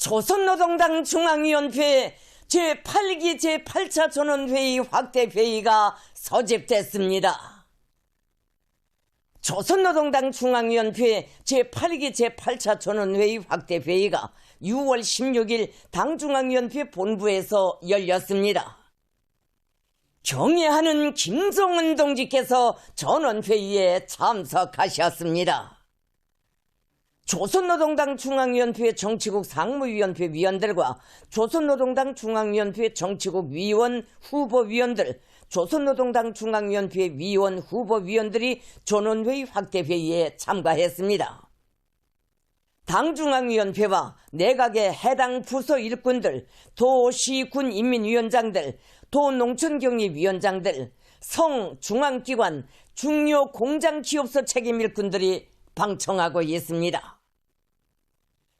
조선노동당 중앙위원회 제8기 제8차 전원회의 확대회의가 소집됐습니다. 조선노동당 중앙위원회 제8기 제8차 전원회의 확대회의가 6월 16일 당중앙위원회 본부에서 열렸습니다. 경애하는 김정은 동지께서 전원회의에 참석하셨습니다. 조선노동당 중앙위원회 정치국 상무위원회 위원들과 조선노동당 중앙위원회 정치국 위원 후보위원들, 조선노동당 중앙위원회 위원 후보위원들이 전원회의 확대회의에 참가했습니다. 당중앙위원회와 내각의 해당 부서 일꾼들, 도시군 인민위원장들, 도농촌경위위원장들, 성, 중앙기관, 중요 공장기업소 책임일꾼들이 방청하고 있습니다.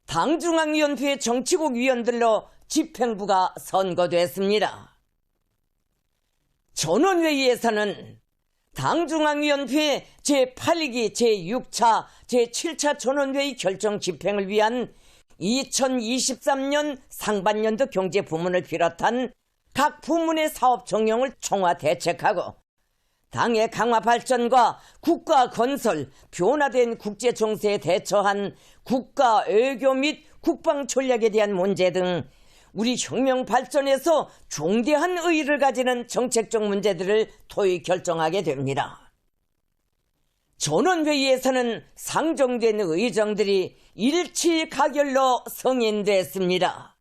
당중앙위원회 정치국 위원들로 집행부가 선거됐습니다. 전원회의에서는 당중앙위원회 제8기 제6차 제7차 전원회의 결정 집행을 위한 2023년 상반년도 경제부문을 비롯한 각 부문의 사업 정령을 총화 대책하고 당의 강화 발전과 국가 건설, 변화된 국제 정세에 대처한 국가 외교 및 국방 전략에 대한 문제 등 우리 혁명 발전에서 중대한 의의를 가지는 정책적 문제들을 토의 결정하게 됩니다. 전원회의에서는 상정된 의정들이 일치 가결로 승인됐습니다.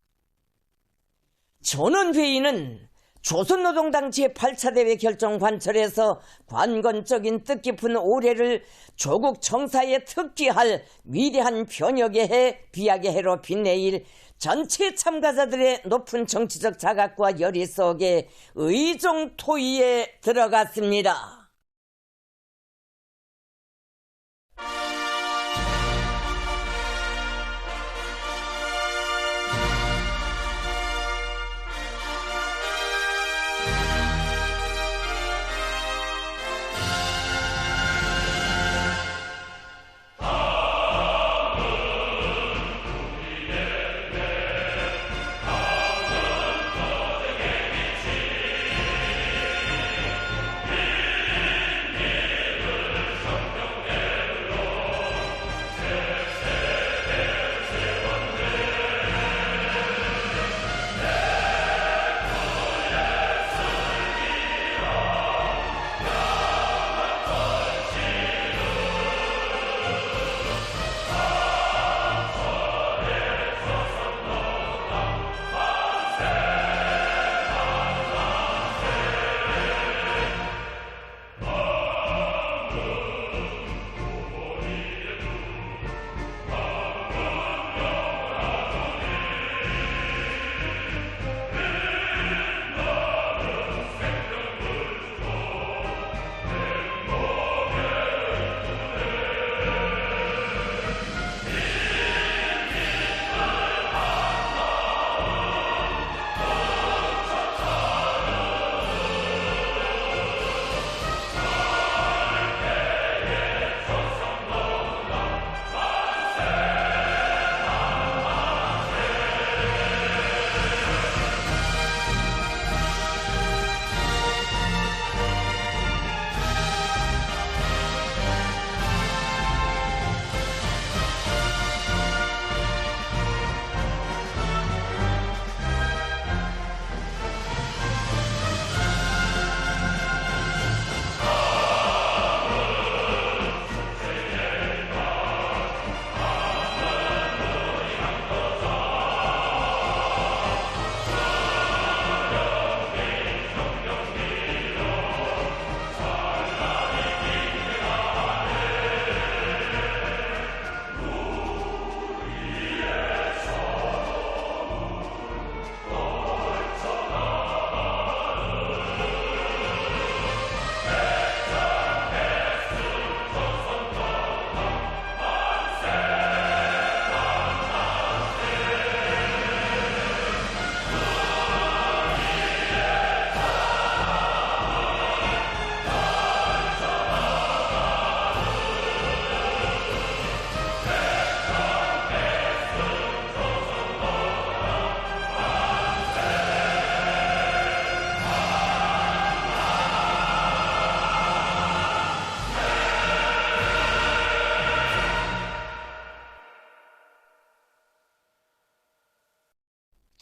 전원회의는 조선노동당 제8차 대회 결정 관철에서 관건적인 뜻깊은 올해를 조국 청사에 특기할 위대한 변혁의 해, 비약의 해로 빛내일 전체 참가자들의 높은 정치적 자각과 열의 속에 의정 토의에 들어갔습니다.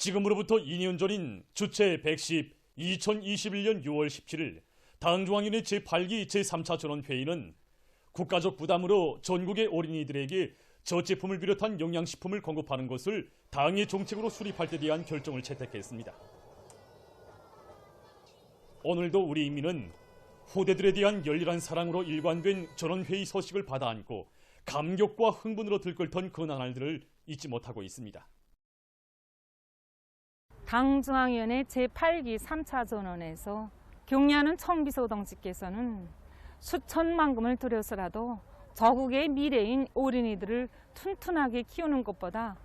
지금으로부터 2년 전인 주체 110 2021년 6월 17일 당중앙위원회 제8기 제3차 전원회의는 국가적 부담으로 전국의 어린이들에게 저제품을 비롯한 영양식품을 공급하는 것을 당의 정책으로 수립할 때 대한 결정을 채택했습니다. 오늘도 우리 인민은 후대들에 대한 열렬한 사랑으로 일관된 전원회의 서식을 받아 안고 감격과 흥분으로 들끓던 그 나날들을 잊지 못하고 있습니다. 당중앙위원회 제8기 3차 전원에서 경리하는 청비서 동지께서는 수천만금을 들여서라도 저국의 미래인 어린이들을 튼튼하게 키우는 것보다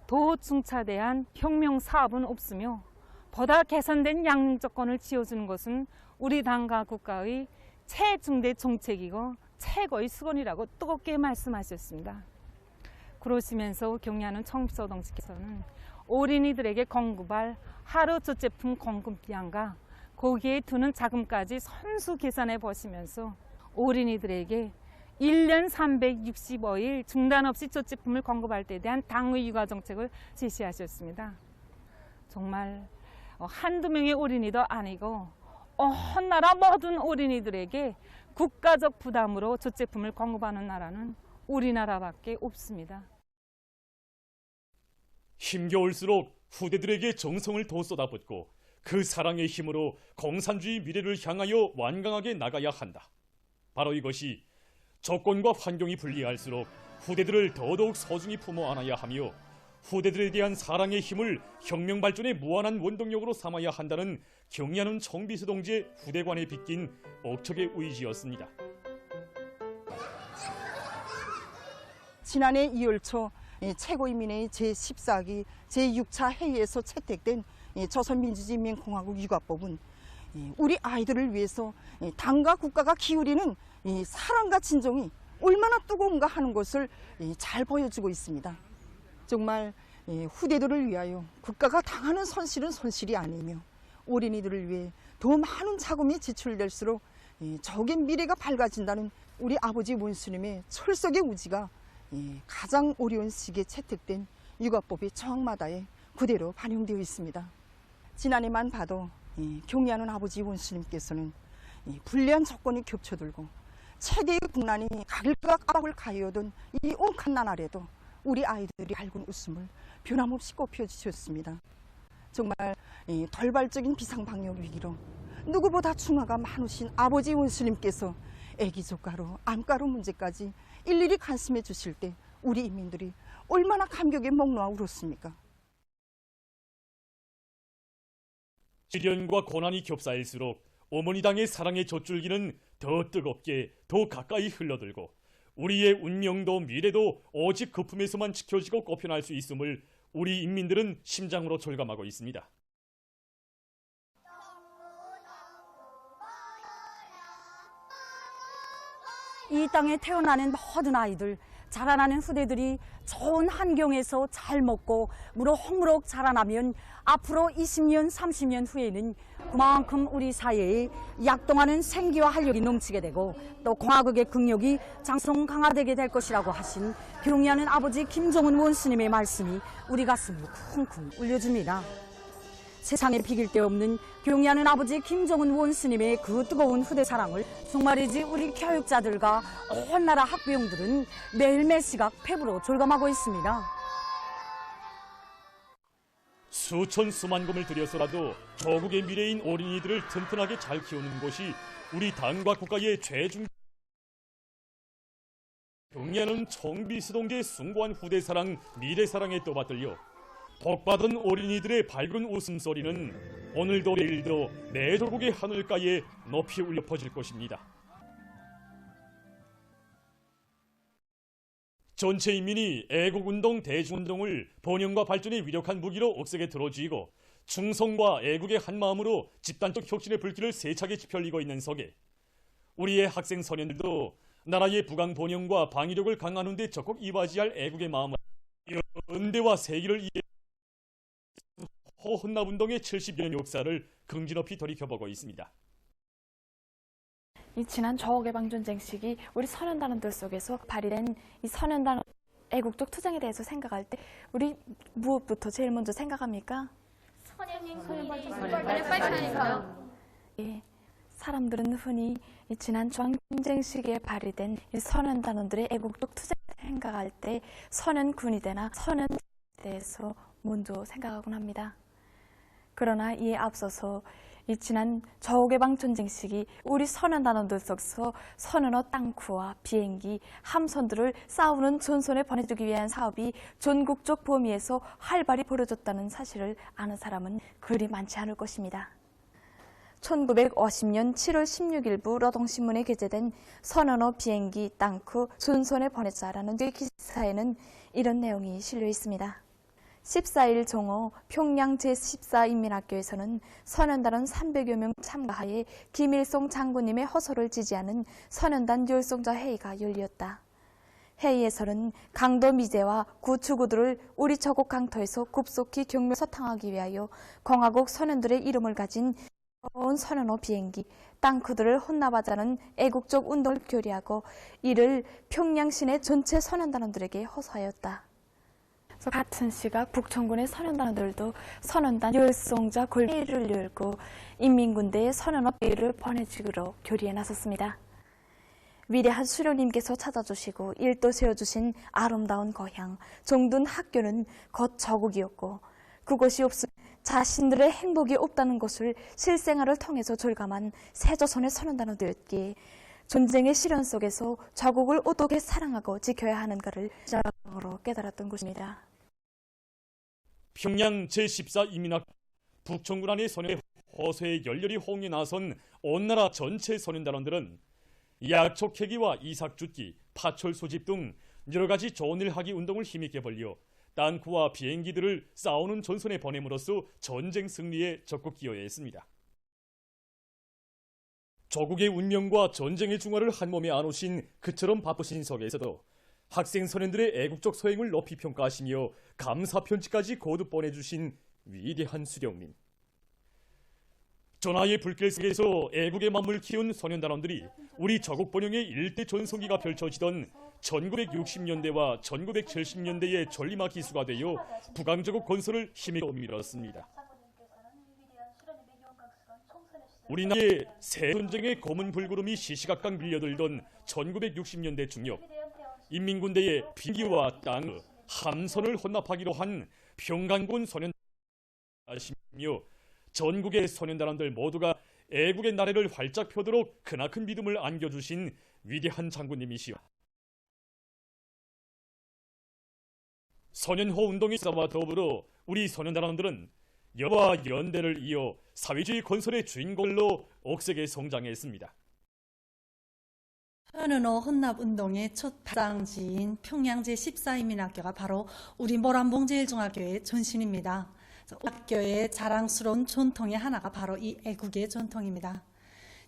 더 중차대한 혁명 사업은 없으며 보다 개선된 양육 조건을 지어주는 것은 우리 당과 국가의 최중대 정책이고 최고의 수건이라고 뜨겁게 말씀하셨습니다. 그러시면서 경리하는 청비서 동지께서는 어린이들에게 공급할 하루 저제품 공급량과 거기에 드는 자금까지 선수 계산해 보시면서 어린이들에게 1년 365일 중단 없이 저제품을 공급할 때에 대한 당의 육아 정책을 제시하셨습니다. 정말 한두 명의 어린이도 아니고 온 나라 모든 어린이들에게 국가적 부담으로 저제품을 공급하는 나라는 우리나라밖에 없습니다. 힘겨울수록 후대들에게 정성을 더 쏟아붓고 그 사랑의 힘으로 공산주의 미래를 향하여 완강하게 나가야 한다. 바로 이것이 조건과 환경이 불리할수록 후대들을 더더욱 소중히 품어 안아야 하며 후대들에 대한 사랑의 힘을 혁명 발전의 무한한 원동력으로 삼아야 한다는 경리하는 청비서 동지의 후대관에 빗긴 억척의 의지였습니다. 지난해 2월 초 최고인민회의 제14기 제6차 회의에서 채택된 조선민주주의인민공화국 육아법은 우리 아이들을 위해서 당과 국가가 기울이는 사랑과 진정이 얼마나 뜨거운가 하는 것을 잘 보여주고 있습니다. 정말 후대들을 위하여 국가가 당하는 손실은 손실이 아니며 어린이들을 위해 더 많은 자금이 지출될수록 적의 미래가 밝아진다는 우리 아버지 원수님의 철석의 의지가 가장 어려운 시기에 채택된 육아법의 정마다에 그대로 반영되어 있습니다. 지난해만 봐도 경리하는 아버지 원수님께서는 불리한 조건이 겹쳐들고 최대의 국난이 가길과 까박을 가해오던 이 옥한 나날에도 우리 아이들이 밝은 웃음을 변함없이 꽃펴주셨습니다. 정말 돌발적인 비상방역 위기로 누구보다 중화가 많으신 아버지 원수님께서 애기 조가로 암가루 문제까지 일일이 관심해 주실 때 우리 인민들이 얼마나 감격에 목 놓아 울었습니까? 시련과 고난이 겹사일수록 어머니 당의 사랑의 젖줄기는 더 뜨겁게 더 가까이 흘러들고 우리의 운명도 미래도 오직 그 품에서만 지켜지고 꼽혀날 수 있음을 우리 인민들은 심장으로 절감하고 있습니다. 이 땅에 태어나는 모든 아이들, 자라나는 후대들이 좋은 환경에서 잘 먹고 무럭무럭 자라나면 앞으로 20년, 30년 후에는 그만큼 우리 사회에 약동하는 생기와 활력이 넘치게 되고 또 공화국의 국력이 장성 강화되게 될 것이라고 하신 경리하는 아버지 김정은 원수님의 말씀이 우리 가슴을 쿵쿵 울려줍니다. 세상에 비길 데 없는 경리하는 아버지 김정은 원수님의 그 뜨거운 후대 사랑을 정말이지 우리 교육자들과 온 나라 학부형들은 매일매일 시각 패부로 절감하고 있습니다. 수천 수만 금을 들여서라도 조국의 미래인 어린이들을 튼튼하게 잘 키우는 것이 우리 당과 국가의 최중 경리하는 청비서 동지의 숭고한 후대 사랑, 미래 사랑에 떠받들려 복받은 어린이들의 밝은 웃음소리는 오늘도 내일도 내 조국의 하늘가에 높이 울려 퍼질 것입니다. 전체 인민이 애국운동, 대중운동을 번영과 발전의 위력한 무기로 억세게 들어쥐고 충성과 애국의 한마음으로 집단적 혁신의 불길을 세차게 지펴리고 있는 속에 우리의 학생 소년들도 나라의 부강 번영과 방위력을 강화하는 데 적극 이바지할 애국의 마음을 연대와 세기를 이해 헌납운동의 70년 역사를 긍지높이 돌이켜보고 있습니다. 이 지난 조국개방전쟁 시기 우리 선현단원들 속에서 발휘된 이 선현단원 애국적 투쟁에 대해서 생각할 때 우리 무엇부터 제일 먼저 생각합니까? 사람들은 흔히 이 지난 중앙전쟁 시기에 발휘된 이 선현단원들의 애국적 투쟁을 생각할 때 선현군이 되나 선현에 대해서 먼저 생각하곤 합니다. 그러나 이에 앞서서 이 지난 저우개방 전쟁 시기 우리 선현단원들 속에서 선현호 땅크와 비행기, 함선들을 싸우는 전선에 보내주기 위한 사업이 전국적 범위에서 활발히 벌어졌다는 사실을 아는 사람은 그리 많지 않을 것입니다. 1950년 7월 16일부 노동신문에 게재된 선현호 비행기, 땅크, 전선에 보냈자라는 기사에는 이런 내용이 실려 있습니다. 14일 정오 평양 제14인민학교에서는 선현단원 300여 명 참가하에 김일성 장군님의 허설을 지지하는 선현단 열성자 회의가 열렸다. 회의에서는 강도 미제와 구추구들을 우리 저국 강터에서 급속히 경멸서탕하기 위하여 공화국 선현들의 이름을 가진 선현호 비행기, 땅크들을 혼납하자는 애국적 운동을 결의하고 이를 평양 시내 전체 선현단원들에게 허사하였다. 같은 시각 북천군의 선현단원들도 선현단 열성자 골회를 열고 인민군대에 선현호 비를 보내주기로 결의에 나섰습니다. 위대한 수령님께서 찾아주시고 일도 세워주신 아름다운 고향, 정든 학교는 곧 저국이었고 그것이 없으면 자신들의 행복이 없다는 것을 실생활을 통해서 절감한 새조선의 선현단원들이었기에 전쟁의 시련 속에서 자국을 어떻게 사랑하고 지켜야 하는가를 시작으로 깨달았던 것입니다. 평양 제14인민학교 북천군 안의 선현의 허세에 열렬히 호응에 나선 온 나라 전체 선현단원들은 약촉회기와 이삭죽기, 파철 소집 등 여러 가지 좋은 일 하기 운동을 힘있게 벌려 땅크와 비행기들을 싸우는 전선에 보냄으로써 전쟁 승리에 적극 기여했습니다. 조국의 운명과 전쟁의 중화를 한 몸에 안으신 그처럼 바쁘신 속에서도 학생 선현들의 애국적 소행을 높이 평가하시며 감사 편지까지 거듭 보내주신 위대한 수령님. 전하의 불길 속에서 애국의 맘을 키운 선현단원들이 우리 저국 번영의 일대 전성기가 펼쳐지던 1960년대와 1970년대의 전리막 기수가 되어 북왕저국 건설을 힘있게 밀었습니다. 우리나라의 새 전쟁의 검은 불구름이 시시각각 밀려들던 1960년대 중엽, 인민군대의 비기와 땅, 함선을 혼납하기로 한 평강군 선현단원이며 전국의 선현단원들 모두가 애국의 나래를 활짝 펴도록 크나큰 믿음을 안겨주신 위대한 장군님이시여. 선현호 운동의 역사와 더불어 우리 선현단원들은 여와 연대를 이어 사회주의 건설의 주인공으로 억세게 성장했습니다. 선현호 혼납운동의 첫 발상지인 평양 제14인민학교가 바로 우리 모란봉제일중학교의 전신입니다. 학교의 자랑스러운 전통의 하나가 바로 이 애국의 전통입니다.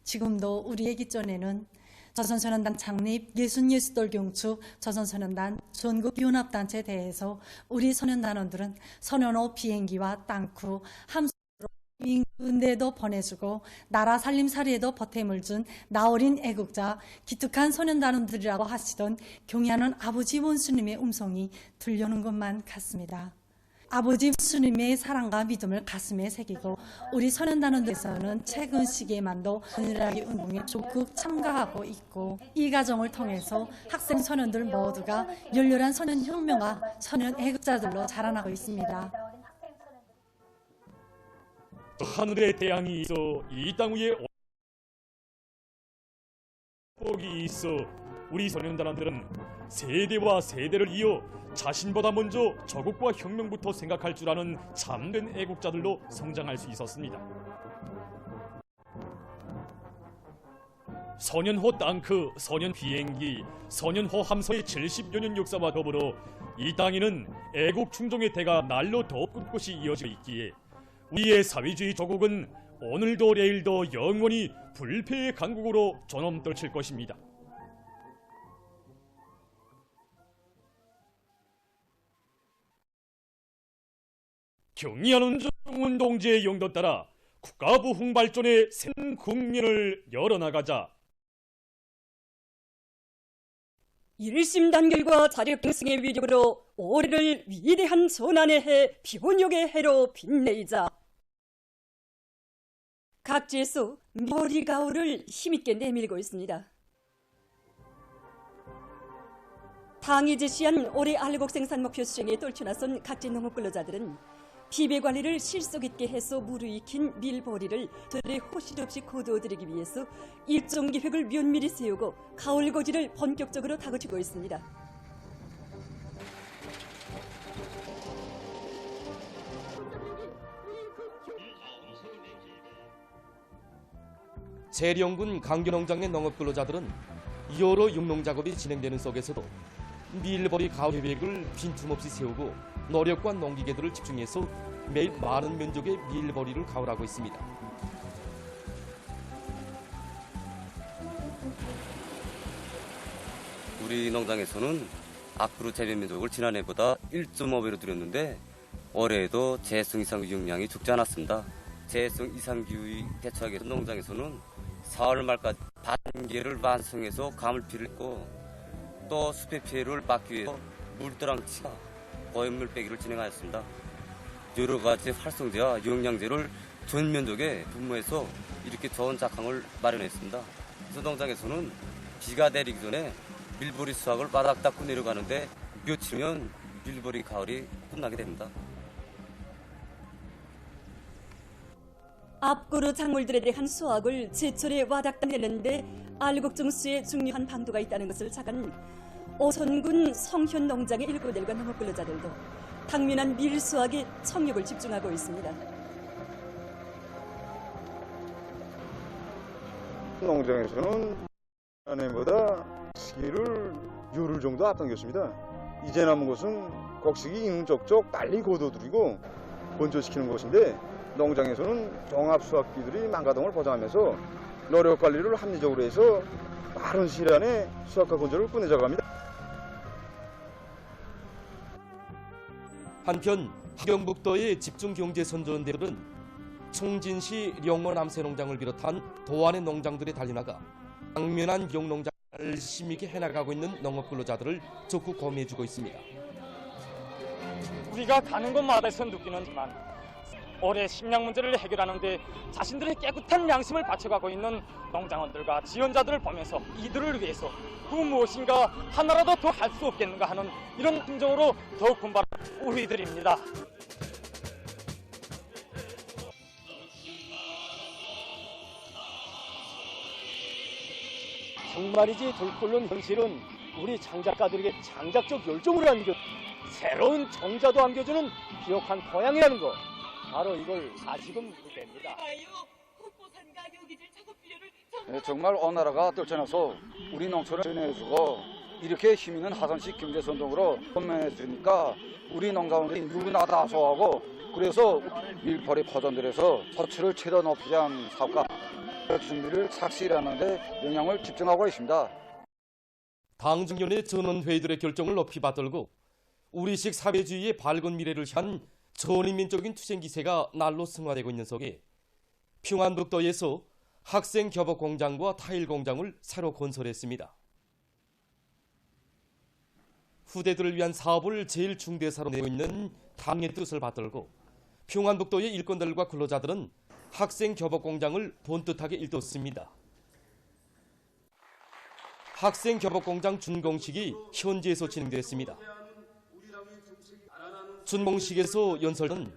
지금도 우리의 기존에는 조선선현단 창립, 예순예수돌 경축, 조선선현단 전국연합단체 대회에서 우리 선현단원들은 선현호 비행기와 땅크, 함선으로 인민군대에도 보내주고 나라 살림살이에도 보탬을 준 나어린 애국자, 기특한 선현단원들이라고 하시던 경의하는 아버지 원수님의 음성이 들려오는 것만 같습니다. 아버지 원수님의 사랑과 믿음을 가슴에 새기고 우리 선현단원들에서는 최근 시기에만도 선현하기 운동에 적극 참가하고 있고 이 과정을 통해서 학생 선현들 모두가 열렬한 선현혁명과 선현 애국자들로 자라나고 있습니다. 하늘의 태양이 있어 이 땅 위에 복이 있어 우리 선현단원들은 세대와 세대를 이어 자신보다 먼저 저국과 혁명부터 생각할 줄 아는 참된 애국자들로 성장할 수 있었습니다. 선현호 땅크, 선현 비행기, 선현호 함선의 70여 년 역사와 더불어 이 땅에는 애국 충종의 대가 날로 더 꿋꿋이 이어져 있기에 우리의 사회주의 조국은 오늘도 내일도 영원히 불패의 강국으로 존엄 떨칠 것입니다. 경의하는 운동제의 용도 따라 국가 부흥 발전의 새 국면을 열어나가자. 일심단결과 자력갱생의 위력으로 올해를 위대한 전환의 해, 비혼역의 해로 빛내자. 각지에서 머리 가오를 힘있게 내밀고 있습니다. 당이 제시한 올해 알곡 생산 목표 수행에 떨쳐나선 각지 농업 근로자들은 비배 관리를 실속 있게 해서 무르익힌 밀보리를 들에 호실 없이 거두어들이기 위해서 일정 계획을 면밀히 세우고 가을 고지를 본격적으로 다그치고 있습니다. 재령군 강교농장의 농업근로자들은 여러 육농 작업이 진행되는 속에서도 밀보리 가을 계획을 빈틈없이 세우고 노력과 농기계들을 집중해서 매일 많은 면적의 밀보리를 가을하고 있습니다. 우리 농장에서는 앞으로 재배 면적을 지난해보다 1.5배로 줄였는데 올해에도 재해성 이상 유용량이 죽지 않았습니다. 재해성 이상 기후에 대처하기 위해서 농장에서는 4월 말까지 반개를 완성해서 가물피를 했고 또 숲의 피해를 막기 위해서 물도랑치와 고염물 빼기를 진행하였습니다. 여러 가지 활성제와 영양제를 전 면적에 분무해서 이렇게 좋은 작황을 마련했습니다. 그래서 농장에서는 비가 내리기 전에 밀보리 수확을 바닥 닦고 내려가는데 며칠이면 밀보리 가을이 끝나게 됩니다. 앞으로 작물들에 대한 수확을 제철에 와닥닥 내는데 알곡 정수에 중요한 방도가 있다는 것을 착안 오선군 성현 농장의 일꾼들과 농업근로자들도 당면한 밀 수확에 청력을 집중하고 있습니다. 농장에서는 지난해보다 시기를 열흘 정도 앞당겼습니다. 이제 남은 것은 곡식이 익는 쪽쪽 빨리 거둬들이고 건조시키는 것인데 농장에서는 종합수확기들이 망가짐을 보장하면서 노력 관리를 합리적으로 해서 빠른 시일 안에 수확과 건조를 끝내자고 합니다. 한편 하경북도의 집중경제선전대들은 청진시 령원 남새농장을 비롯한 도안의 농장들에 달려나가 당면한 용농장을 열심히 있게 해나가고 있는 농업근로자들을 적극 고민해주고 있습니다. 우리가 가는 곳마다에서 느끼는지만 올해 식량 문제를 해결하는 데 자신들의 깨끗한 양심을 바쳐가고 있는 농장원들과 지원자들을 보면서 이들을 위해서 그 무엇인가 하나라도 더 할 수 없겠는가 하는 이런 심정으로 더욱 분발한 우리들입니다. 정말이지 들끓는 현실은 우리 창작가들에게 창작적 열정을 안겨 새로운 정자도 안겨주는 비옥한 토양이라는 것, 바로 이걸 다시금 묻습니다. 정말 오나라가 떨쳐나서 우리 농촌을 전해주고 이렇게 힘 있는 하산식 경제선동으로 건면해주니까 우리 농가원들이 누구나 다 좋아하고 그래서 밀보리 포존들에서 소출을 최대 높이지 않은 사업과 준비를 착실히 하는데 영향을 집중하고 있습니다. 당중연의 전원회의들의 결정을 높이 받들고 우리식 사회주의의 밝은 미래를 향한 전인민적인 투쟁기세가 날로 승화되고 있는 속에 평안북도에서 학생 교복 공장과 타일 공장을 새로 건설했습니다. 후대들을 위한 사업을 제일 중대사로 내고 있는 당의 뜻을 받들고 평안북도의 일꾼들과 근로자들은 학생 교복 공장을 본뜻하게 일떴습니다. 학생 교복 공장 준공식이 현지에서 진행됐습니다. 준공식에서 연설은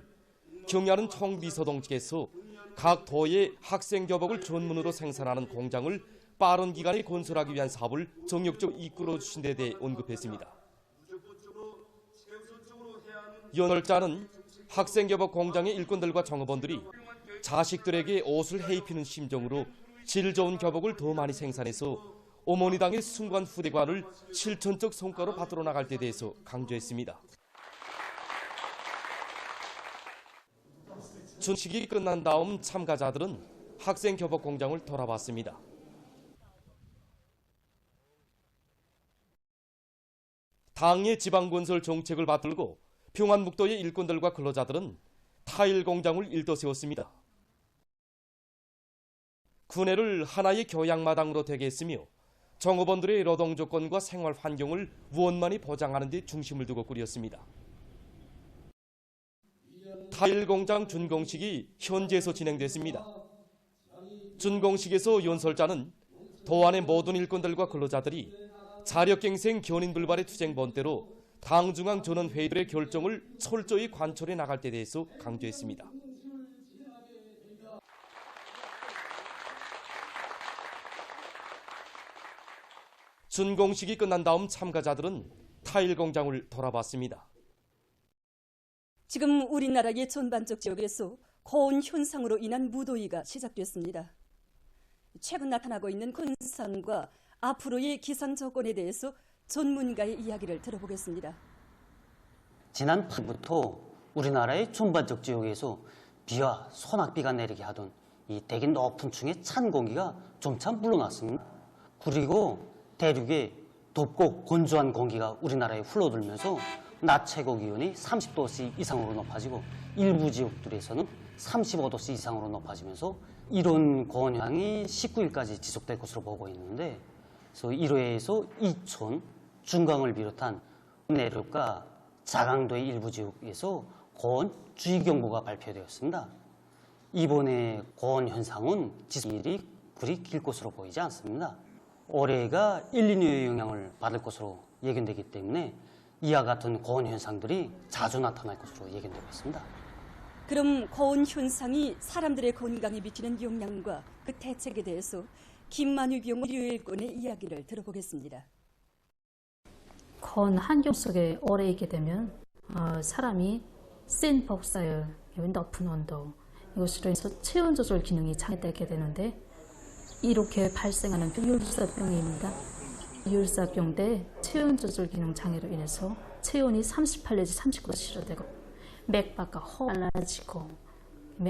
경야는 총비서동 측에서 각 도의 학생 교복을 전문으로 생산하는 공장을 빠른 기간에 건설하기 위한 사업을 정력적으로 이끌어 주신 데 대해 언급했습니다. 연설자는 학생 교복 공장의 일꾼들과 종업원들이 자식들에게 옷을 해입히는 심정으로 질 좋은 교복을 더 많이 생산해서 어머니당의 순관 후대관을 실천적 성과로 받들어 나갈 데 대해서 강조했습니다. 준식이 끝난 다음 참가자들은 학생 교복 공장을 돌아봤습니다. 당의 지방건설 정책을 받들고 평안북도의 일꾼들과 근로자들은 타일 공장을 일떠 세웠습니다. 군해를 하나의 교양마당으로 되게 했으며 종업원들의 노동 조건과 생활 환경을 원만히 보장하는 데 중심을 두고 꾸렸습니다. 타일 공장 준공식이 현지에서 진행됐습니다. 준공식에서 연설자는 도안의 모든 일꾼들과 근로자들이 자력갱생 견인불발의 투쟁 번대로 당중앙 전원회의들의 결정을 철저히 관철해 나갈 때 대해서 강조했습니다. 준공식이 끝난 다음 참가자들은 타일 공장을 돌아봤습니다. 지금 우리나라의 전반적 지역에서 고온 현상으로 인한 무더위가 시작됐습니다. 최근 나타나고 있는 현상과 앞으로의 기상 조건에 대해서 전문가의 이야기를 들어보겠습니다. 지난 8일부터 우리나라의 전반적 지역에서 비와 소낙비가 내리게 하던 이 대기 높은 층의 찬 공기가 점차 물러났습니다. 그리고 대륙에 덥고 건조한 공기가 우리나라에 흘러들면서 낮 최고 기온이 30도씨 이상으로 높아지고 일부 지역들에서는 35도씨 이상으로 높아지면서 이런 고온 현상이 19일까지 지속될 것으로 보고 있는데, 그래서 이로해서 이천, 중강을 비롯한 내륙과 자강도의 일부 지역에서 고온 주의경보가 발표되었습니다. 이번에 고온 현상은 지속일이 그리 길 것으로 보이지 않습니다. 올해가 엘니뇨의 영향을 받을 것으로 예견되기 때문에 이와 같은 고온 현상들이 자주 나타날 것으로 예견되고 있습니다. 그럼 고온 현상이 사람들의 건강에 미치는 영향과 그 대책에 대해서 김만유 병원 일꾼의 이야기를 들어보겠습니다. 고온 환경 속에 오래 있게 되면 사람이 센 복사열, 높은 온도, 이것으로 인해서 체온 조절 기능이 장애되게 되는데, 이렇게 발생하는 율사병입니다. 율사병 때 체온 조절 기능 장애로 인해서 체온이 38 내지 39도 치료되고 맥박과 호흡이 달라지고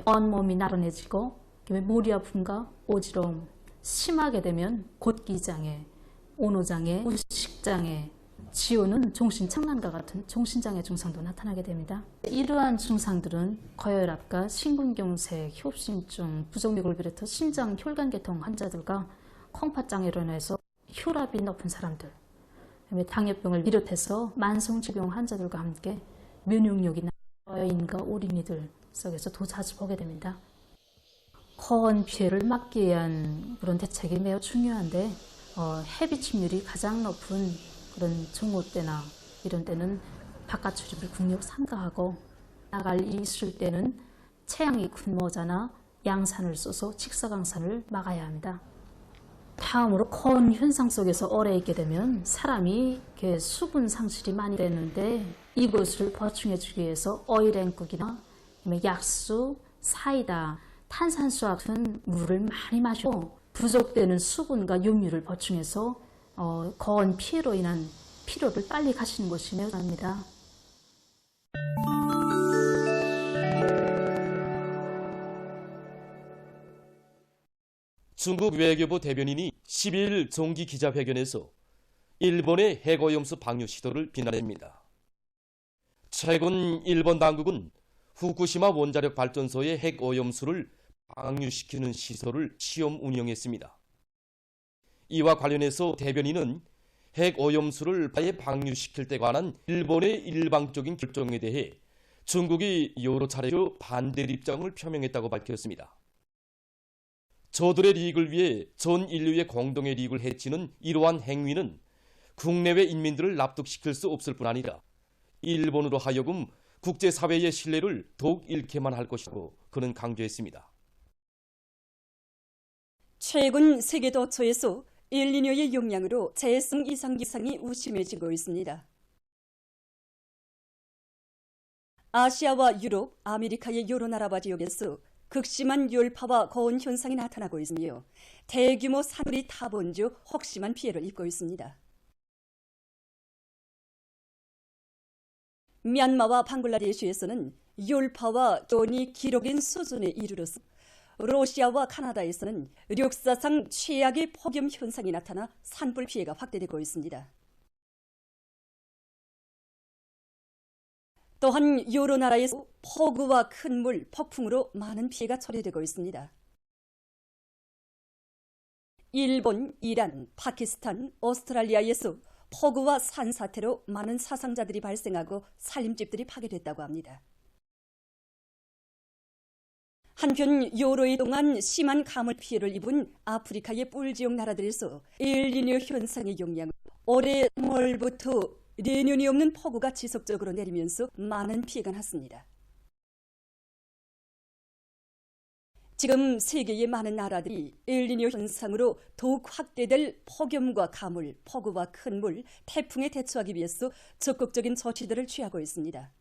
온몸이 나른해지고 머리 아픔과 어지러움, 심하게 되면 곧기장애, 온호장애, 의식장애, 지우는 정신착란과 같은 정신장애 증상도 나타나게 됩니다. 이러한 증상들은 고혈압과 심근경색, 협심증, 부정맥을 비롯해 심장 혈관계통 환자들과 콩팥장애로 인해서 혈압이 높은 사람들, 당뇨병을 비롯해서 만성질병 환자들과 함께 면역력이나 여인과 어린이들 속에서 더 자주 보게 됩니다. 고온 피해를 막기 위한 그런 대책이 매우 중요한데, 해비 침률이 가장 높은 그런 정오 때나 이런 때는 바깥 출입을 국력 삼가하고, 나갈 일이 있을 때는 체향이 큰 모자나 양산을 써서 직사광선을 막아야 합니다. 다음으로 고온 현상 속에서 오래 있게 되면 사람이 수분 상실이 많이 되는데, 이것을 보충해주기 위해서 오일행국이나 약수, 사이다, 탄산수와 같은 물을 많이 마시고 부족되는 수분과 육류를 보충해서 고온 피해로 인한 피로를 빨리 가시는 것이 매우 중요합니다. 중국 외교부 대변인이 12일 정기 기자회견에서 일본의 핵오염수 방류 시도를 비난합니다. 최근 일본 당국은 후쿠시마 원자력 발전소의 핵오염수를 방류시키는 시설을 시험 운영했습니다. 이와 관련해서 대변인은 핵오염수를 바다에 방류시킬 때 관한 일본의 일방적인 결정에 대해 중국이 여러 차례 반대 입장을 표명했다고 밝혔습니다. 저들의利益을 위해 전 인류의 공동의利益을 해치는 이러한 행위는 국내외 인민들을 납득시킬 수 없을 뿐 아니라 일본으로 하여금 국제사회의 신뢰를 더욱 잃게만 할 것이라고 그는 강조했습니다. 최근 세계 도처에서 엘니뇨의 영향으로 재해성 이상 기상이 우심해지고 있습니다. 아시아와 유럽, 아메리카의 여러 나라와 지역에서 극심한 열파와 고온 현상이 나타나고 있으며 대규모 산불이 타본주 혹심한 피해를 입고 있습니다. 미얀마와 방글라데시에서는 열파와 기온이 기록인 수준에 이르렀으며 러시아와 카나다에서는 역사상 최악의 폭염 현상이 나타나 산불 피해가 확대되고 있습니다. 또한 여러 나라에서 폭우와 큰 물, 폭풍으로 많은 피해가 처리되고 있습니다. 일본, 이란, 파키스탄, 오스트랄리아에서 폭우와 산사태로 많은 사상자들이 발생하고 살림집들이 파괴됐다고 합니다. 한편 요로에 동안 심한 가물 피해를 입은 아프리카의 뿔 지역 나라들에서 엘니뇨 현상의 영향으로 올해 3월부터 내년이 없는 폭우가 지속적으로 내리면서 많은 피해가 났습니다. 지금 세계의 많은 나라들이 엘니뇨 현상으로 더욱 확대될 폭염과 가물, 폭우와 큰 물, 태풍에 대처하기 위해서 적극적인 조치들을 취하고 있습니다.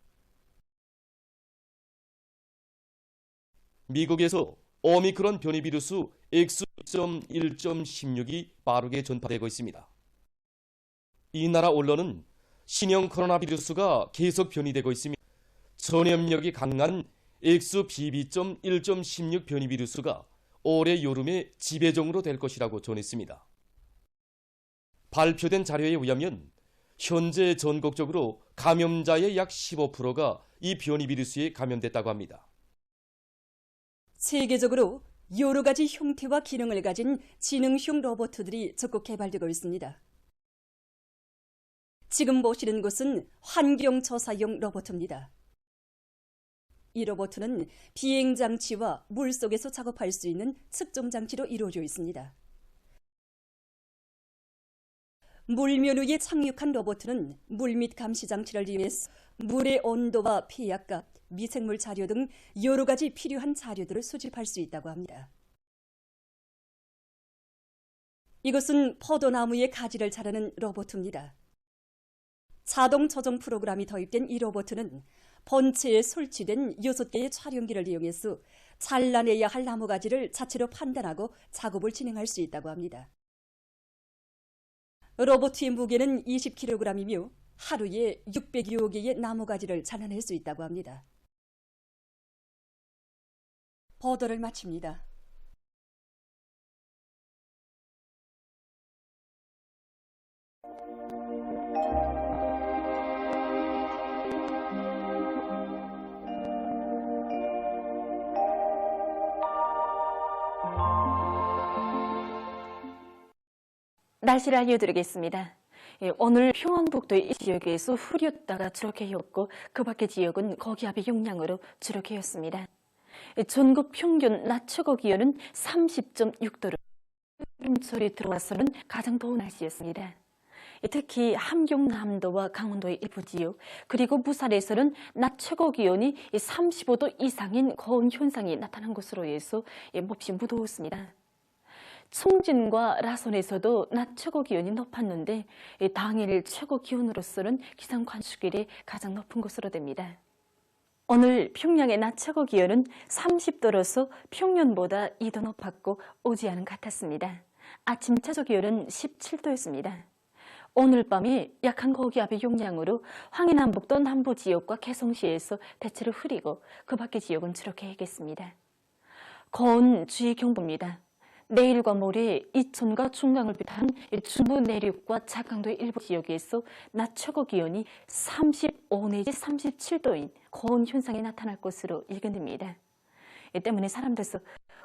미국에서 오미크론 변이 비루스 X.1.16이 빠르게 전파되고 있습니다. 이 나라 언론은 신형 코로나 비루스가 계속 변이되고 있으며 전염력이 강한 XBB.1.16 변이 비루스가 올해 여름에 지배종으로 될 것이라고 전했습니다. 발표된 자료에 의하면 현재 전국적으로 감염자의 약 15%가 이 변이 비루스에 감염됐다고 합니다. 세계적으로 여러 가지 형태와 기능을 가진 지능형 로봇들이 적극 개발되고 있습니다. 지금 보시는 것은 환경조사용 로봇입니다. 이 로봇은 비행장치와 물속에서 작업할 수 있는 측정장치로 이루어져 있습니다. 물면 위에 착륙한 로봇은 물밑 감시장치를 이용해서 물의 온도와 폐약값, 미생물 자료 등 여러 가지 필요한 자료들을 수집할 수 있다고 합니다. 이것은 포도나무의 가지를 자르는 로봇입니다. 자동 조정 프로그램이 도입된 이 로봇은 본체에 설치된 6개의 촬영기를 이용해서 잘라내야 할 나무가지를 자체로 판단하고 작업을 진행할 수 있다고 합니다. 로봇의 무게는 20kg이며 하루에 600여 개의 나무가지를 잘라낼 수 있다고 합니다. 보도를 마칩니다. 날씨를 알려드리겠습니다. 오늘 평안북도 이 지역에서 흐렸다가 주룩해였고 그 밖의 지역은 고기압의 영향으로 주룩해였습니다. 전국 평균 낮 최고 기온은 30.6도로 여름철이 들어와서는 가장 더운 날씨였습니다. 특히 함경남도와 강원도의 일부 지역 그리고 부산에서는 낮 최고 기온이 35도 이상인 고온 현상이 나타난 것으로 해서 몹시 무더웠습니다. 청진과 라선에서도 낮 최고 기온이 높았는데 당일 최고 기온으로서는 기상 관측일이 가장 높은 것으로 됩니다. 오늘 평양의 낮 최고 기온은 30도로서 평년보다 2도 높았고 오지 않은 같았습니다. 아침 최저 기온은 17도였습니다. 오늘 밤이 약한 고기압의 영향으로 황해남북도 남부 지역과 개성시에서 대체로 흐리고 그 밖의 지역은 주룩해 있겠습니다. 고온 주의 경보입니다. 내일과 모레 이천과 중강을 비롯한 중부 내륙과 자강도의 일부 지역에서 낮 최고 기온이 35 내지 37도인 고온 현상이 나타날 것으로 예견됩니다. 이 때문에 사람들서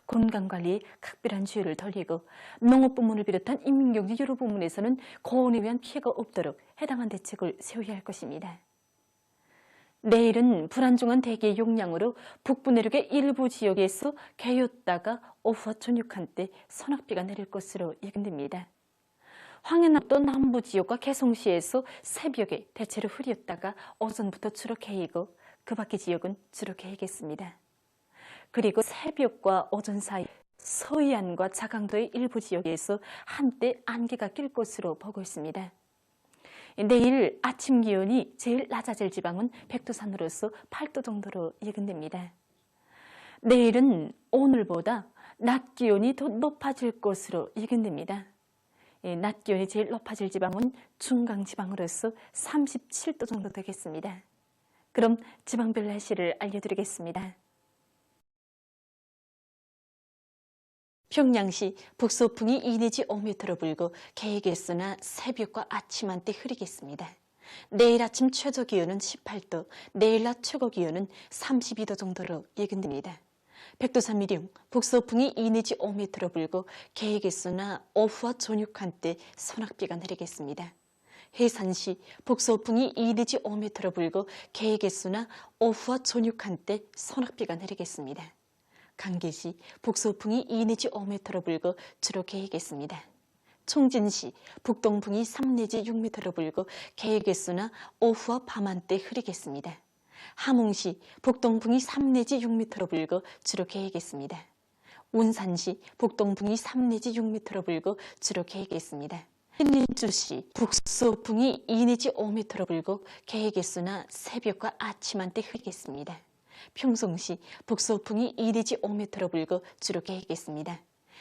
건강관리에 각별한 주의를 돌리고 농업부문을 비롯한 인민경제 여러 부문에서는 고온에 의한 피해가 없도록 해당한 대책을 세워야 할 것입니다. 내일은 불안정한 대기의 영향으로 북부 내륙의 일부 지역에서 개였다가 오후와 저녁 한때 소낙비가 내릴 것으로 예견됩니다. 황해남도 남부 지역과 개성시에서 새벽에 대체로 흐렸다가 오전부터 주로 개이고 그 밖의 지역은 주로 개이겠습니다. 그리고 새벽과 오전 사이 서해안과 자강도의 일부 지역에서 한때 안개가 낄 것으로 보고 있습니다. 내일 아침 기온이 제일 낮아질 지방은 백두산으로서 8도 정도로 예견됩니다. 내일은 오늘보다 낮 기온이 더 높아질 것으로 예견됩니다. 낮 기온이 제일 높아질 지방은 중강 지방으로서 37도 정도 되겠습니다. 그럼 지방별 날씨를 알려드리겠습니다. 평양시 북서풍이 2 내지 5m로 불고 계획했으나 새벽과 아침 한때 흐리겠습니다. 내일 아침 최저 기온은 18도, 내일 낮 최고 기온은 32도 정도로 예견됩니다. 백두산 미령 북서풍이 2 내지 5m로 불고 계획했으나 오후와 저녁 한때 소낙비가 내리겠습니다. 해산시 북서풍이 2 내지 5m로 불고 계획했으나 오후와 저녁 한때 소낙비가 내리겠습니다. 강계시 북서풍이 2 내지 5m로 불고 주로 계획했습니다. 총진시 북동풍이 3 내지 6m로 불고 계획횟수나 오후와 밤한때 흐리겠습니다. 함흥시 북동풍이 3 내지 6m로 불고 주로 계획했습니다. 운산시 북동풍이 3 내지 6m로 불고 주로 계획했습니다. 신림주시 북서풍이 2 내지 5m로 불고 계획횟수나 새벽과 아침 한때 흐리겠습니다. 평송시 북서풍이 2 내지 5m로 불고 주로 계획했습니다.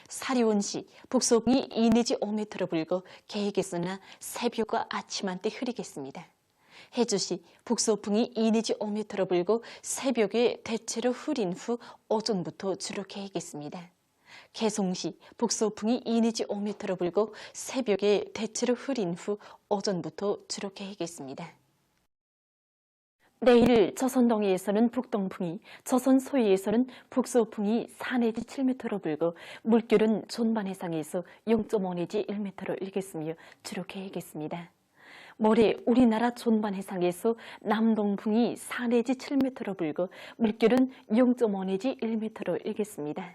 사리온시 북서풍이 2 내지 5m로 불고 계획횟수나 새벽과 아침 한때 흐리겠습니다. 해주시 북서풍이 2 내지 5m로 불고 새벽에 대체로 흐린 후 오전부터 주로 계획했습니다. 개송시 북서풍이 2 내지 5m로 불고 새벽에 대체로 흐린 후 오전부터 주로 계획했습니다. 내일 조선 동해에서는 북동풍이, 조선 서해에서는 북서풍이 4 내지 7m로 불고 물결은 존반 해상에서 0.5 내지 1m로 일겠으며 주로 계획했습니다. 모레 우리나라 존반 해상에서 남동풍이 4 내지 7m로 불고 물결은 0.5 내지 1m로 일겠습니다.